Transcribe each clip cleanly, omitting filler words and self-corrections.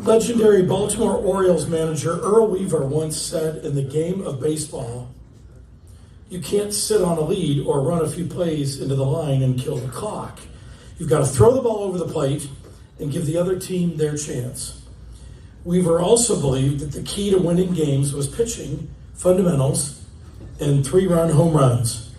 Legendary Baltimore Orioles manager Earl Weaver once said, in the game of baseball, you can't sit on a lead or run a few plays into the line and kill the clock. You've got to throw the ball over the plate and give the other team their chance. Weaver also believed that the key to winning games was pitching, fundamentals, and 3-run home runs.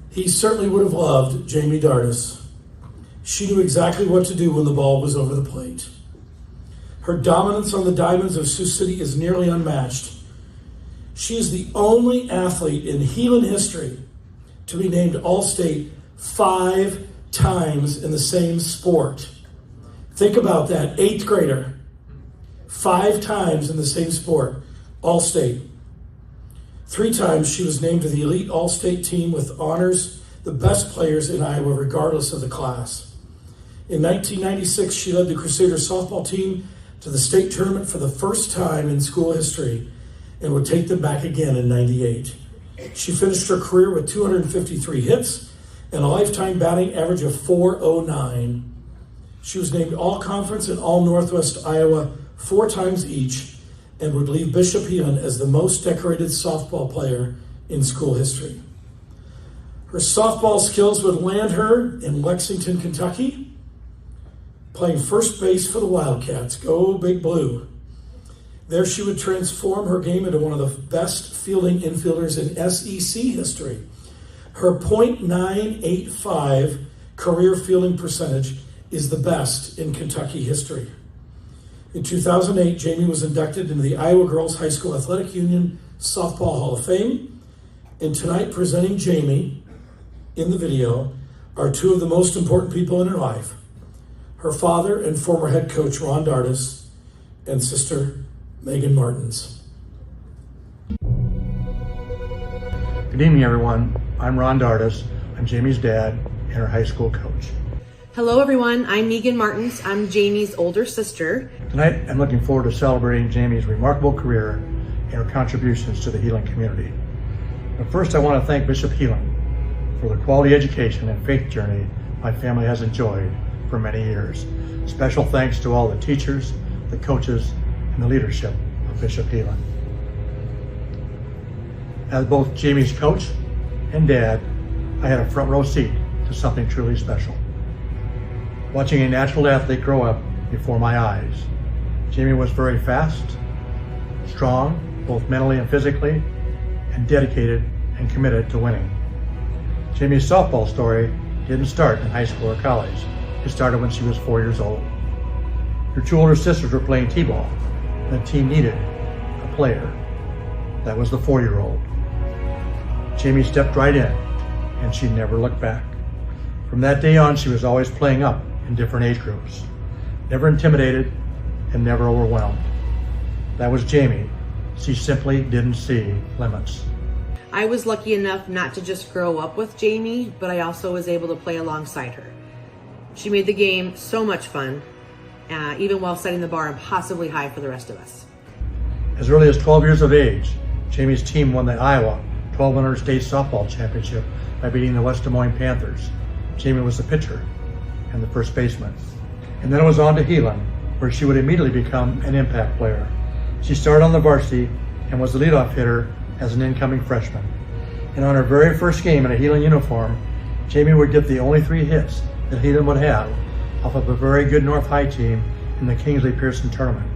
He certainly would have loved Jamie Dardis. She knew exactly what to do when the ball was over the plate. Her dominance on the diamonds of Sioux City is nearly unmatched. She is the only athlete in Heelan history to be named All-State 5 times in the same sport. Think about that, 8th grader. 5 times in the same sport, All-State. 3 times she was named to the elite All-State team with honors, the best players in Iowa regardless of the class. In 1996, she led the Crusaders softball team to the state tournament for the first time in school history and would take them back again in 98. She finished her career with 253 hits and a lifetime batting average of .409. She was named All-Conference and All-Northwest Iowa 4 times each and would leave Bishop Heelan as the most decorated softball player in school history. Her softball skills would land her in Lexington, Kentucky, playing first base for the Wildcats. Go Big Blue. There she would transform her game into one of the best fielding infielders in SEC history. Her .985 career fielding percentage is the best in Kentucky history. In 2008, Jamie was inducted into the Iowa Girls High School Athletic Union Softball Hall of Fame. And tonight, presenting Jamie in the video are 2 of the most important people in her life: her father and former head coach Ron Dardis, and sister Megan Martins. Good evening, everyone. I'm Ron Dardis. I'm Jamie's dad and her high school coach. Hello, everyone. I'm Megan Martins. I'm Jamie's older sister. Tonight, I'm looking forward to celebrating Jamie's remarkable career and her contributions to the Heelan community. But first, I want to thank Bishop Heelan for the quality education and faith journey my family has enjoyed for many years. Special thanks to all the teachers, the coaches, and the leadership of Bishop Heelan. As both Jamie's coach and dad, I had a front row seat to something truly special. Watching a natural athlete grow up before my eyes. Jamie was very fast, strong, both mentally and physically, and dedicated and committed to winning. Jamie's softball story didn't start in high school or college. It started when she was 4 years old. Her 2 older sisters were playing t-ball, and the team needed a player. That was the 4-year-old. Jamie stepped right in, and she never looked back. From that day on, she was always playing up in different age groups, never intimidated and never overwhelmed. That was Jamie. She simply didn't see limits. I was lucky enough not to just grow up with Jamie, but I also was able to play alongside her. She made the game so much fun, even while setting the bar impossibly high for the rest of us. As early as 12 years of age, Jamie's team won the Iowa 1200 State Softball Championship by beating the West Des Moines Panthers. Jamie was the pitcher and the first baseman. And then it was on to Heelan, where she would immediately become an impact player. She started on the varsity and was the leadoff hitter as an incoming freshman. And on her very first game in a Heelan uniform, Jamie would get the only 3 hits that Heelan would have off of a very good North High team in the Kingsley-Pearson tournament.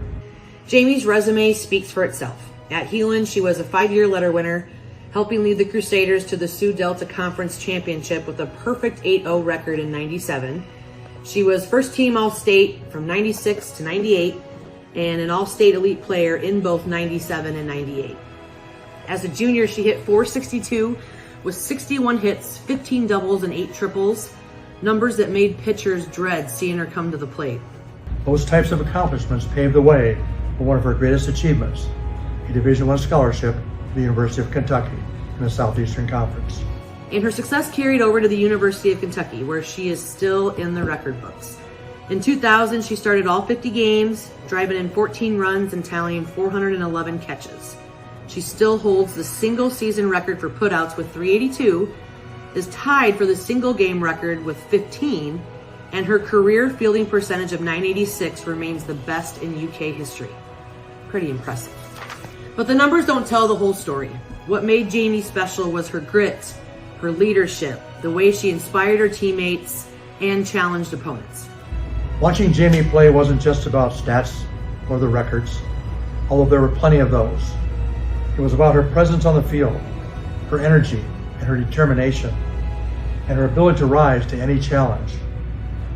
Jamie's resume speaks for itself. At Heelan, she was a 5-year letter winner, helping lead the Crusaders to the Sioux Delta Conference Championship with a perfect 8-0 record in '97. She was first team All-State from '96 to '98 and an All-State elite player in both '97 and '98. As a junior, she hit .462 with 61 hits, 15 doubles, and 8 triples, numbers that made pitchers dread seeing her come to the plate. Those types of accomplishments paved the way for one of her greatest achievements, a Division I scholarship to the University of Kentucky in the Southeastern Conference. And her success carried over to the University of Kentucky, where she is still in the record books. In 2000, she started all 50 games, driving in 14 runs and tallying 411 catches. She still holds the single season record for putouts with 382, is tied for the single game record with 15, and her career fielding percentage of .986 remains the best in UK history. Pretty impressive. But the numbers don't tell the whole story. What made Jamie special was her grit, her leadership, the way she inspired her teammates and challenged opponents. Watching Jamie play wasn't just about stats or the records, although there were plenty of those. It was about her presence on the field, her energy and her determination, and her ability to rise to any challenge.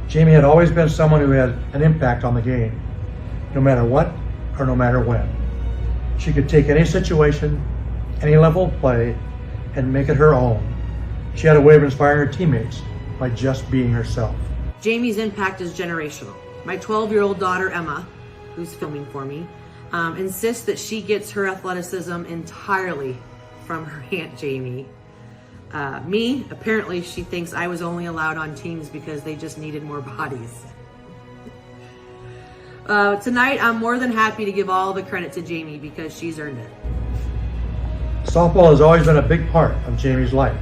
Jamie had always been someone who had an impact on the game, no matter what or no matter when. She could take any situation, any level of play, and make it her own. She had a way of inspiring her teammates by just being herself. Jamie's impact is generational. My 12-year-old daughter, Emma, who's filming for me, insists that she gets her athleticism entirely from her Aunt Jamie. Me, apparently she thinks I was only allowed on teams because they just needed more bodies. Tonight, I'm more than happy to give all the credit to Jamie because she's earned it. Softball has always been a big part of Jamie's life.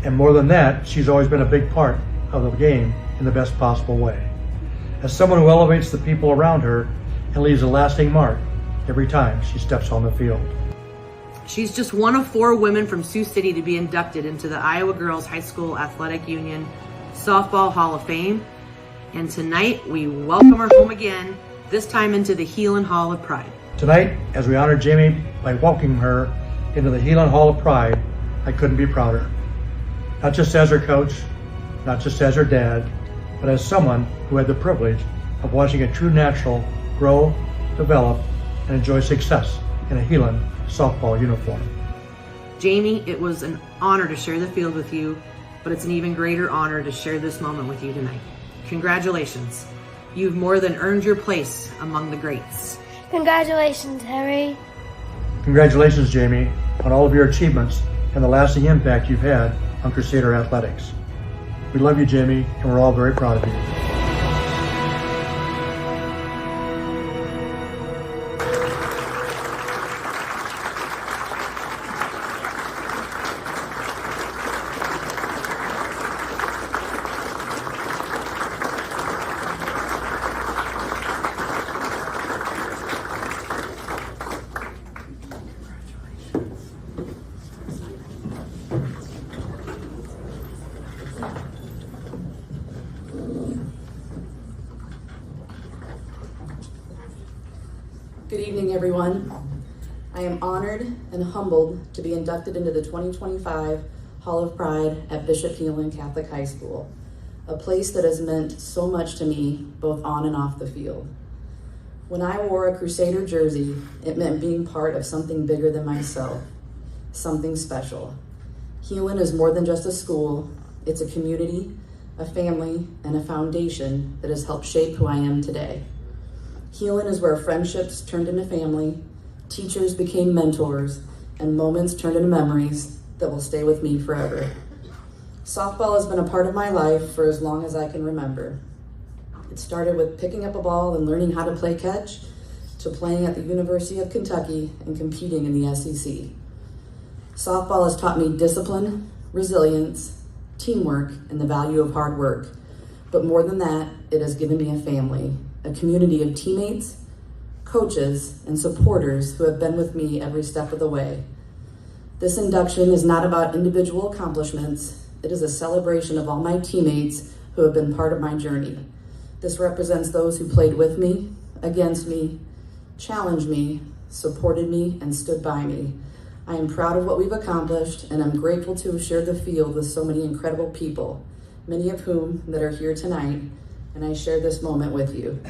And more than that, she's always been a big part of the game in the best possible way. As someone who elevates the people around her and leaves a lasting mark every time she steps on the field. She's just one of 4 women from Sioux City to be inducted into the Iowa Girls High School Athletic Union Softball Hall of Fame. And tonight, we welcome her home again, this time into the Heelan Hall of Pride. Tonight, as we honor Jamie by welcoming her into the Heelan Hall of Pride, I couldn't be prouder. Not just as her coach, not just as her dad, but as someone who had the privilege of watching a true natural grow, develop, and enjoy success in a Heelan softball uniform. Jamie, it was an honor to share the field with you, but it's an even greater honor to share this moment with you tonight. Congratulations. You've more than earned your place among the greats. Congratulations, Harry. Congratulations, Jamie, on all of your achievements and the lasting impact you've had on Crusader athletics. We love you, Jamie, and we're all very proud of you. Good evening, everyone. I am honored and humbled to be inducted into the 2025 Hall of Pride at Bishop Heelan Catholic High School, a place that has meant so much to me, both on and off the field. When I wore a Crusader jersey, it meant being part of something bigger than myself, something special. Heelan is more than just a school. It's a community, a family, and a foundation that has helped shape who I am today. Heelan is where friendships turned into family, teachers became mentors, and moments turned into memories that will stay with me forever. Softball has been a part of my life for as long as I can remember. It started with picking up a ball and learning how to play catch, to playing at the University of Kentucky and competing in the SEC. Softball has taught me discipline, resilience, teamwork, and the value of hard work. But more than that, it has given me a family, a community of teammates, coaches, and supporters who have been with me every step of the way. This induction is not about individual accomplishments. It is a celebration of all my teammates who have been part of my journey. This represents those who played with me, against me, challenged me, supported me, and stood by me. I am proud of what we've accomplished, and I'm grateful to have shared the field with so many incredible people, many of whom that are here tonight, and I share this moment with you.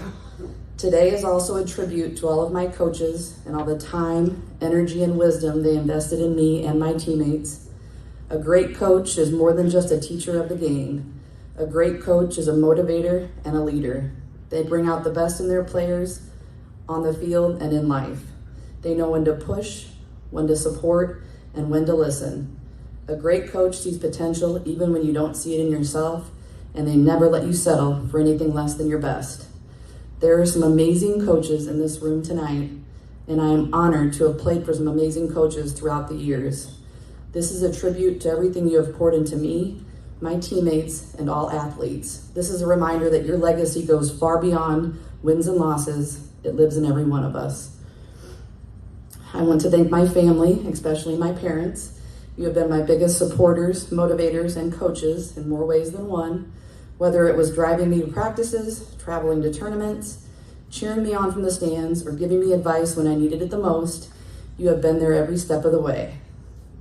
Today is also a tribute to all of my coaches and all the time, energy, and wisdom they invested in me and my teammates. A great coach is more than just a teacher of the game. A great coach is a motivator and a leader. They bring out the best in their players on the field and in life. They know when to push, when to support, and when to listen. A great coach sees potential even when you don't see it in yourself, and they never let you settle for anything less than your best. There are some amazing coaches in this room tonight, and I am honored to have played for some amazing coaches throughout the years. This is a tribute to everything you have poured into me, my teammates, and all athletes. This is a reminder that your legacy goes far beyond wins and losses. It lives in every one of us. I want to thank my family, especially my parents. You have been my biggest supporters, motivators, and coaches in more ways than one. Whether it was driving me to practices, traveling to tournaments, cheering me on from the stands, or giving me advice when I needed it the most, you have been there every step of the way.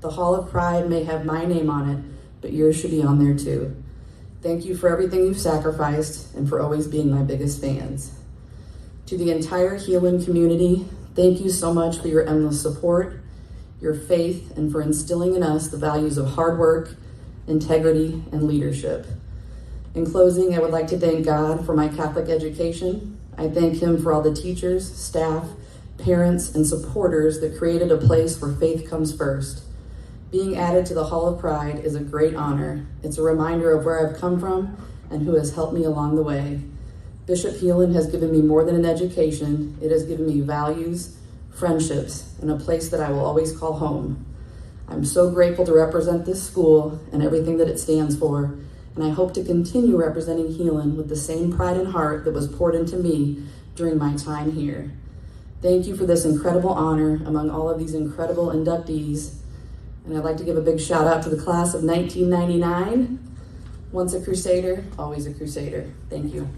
The Hall of Pride may have my name on it, but yours should be on there too. Thank you for everything you've sacrificed and for always being my biggest fans. To the entire Heelan community, thank you so much for your endless support, your faith, and for instilling in us the values of hard work, integrity, and leadership. In closing, I would like to thank God for my Catholic education. I thank Him for all the teachers, staff, parents, and supporters that created a place where faith comes first. Being added to the Hall of Pride is a great honor. It's a reminder of where I've come from and who has helped me along the way. Bishop Heelan has given me more than an education. It has given me values, friendships, and a place that I will always call home. I'm so grateful to represent this school and everything that it stands for, and I hope to continue representing Heelan with the same pride and heart that was poured into me during my time here. Thank you for this incredible honor among all of these incredible inductees, and I'd like to give a big shout out to the class of 1999. Once a Crusader, always a Crusader. Thank you.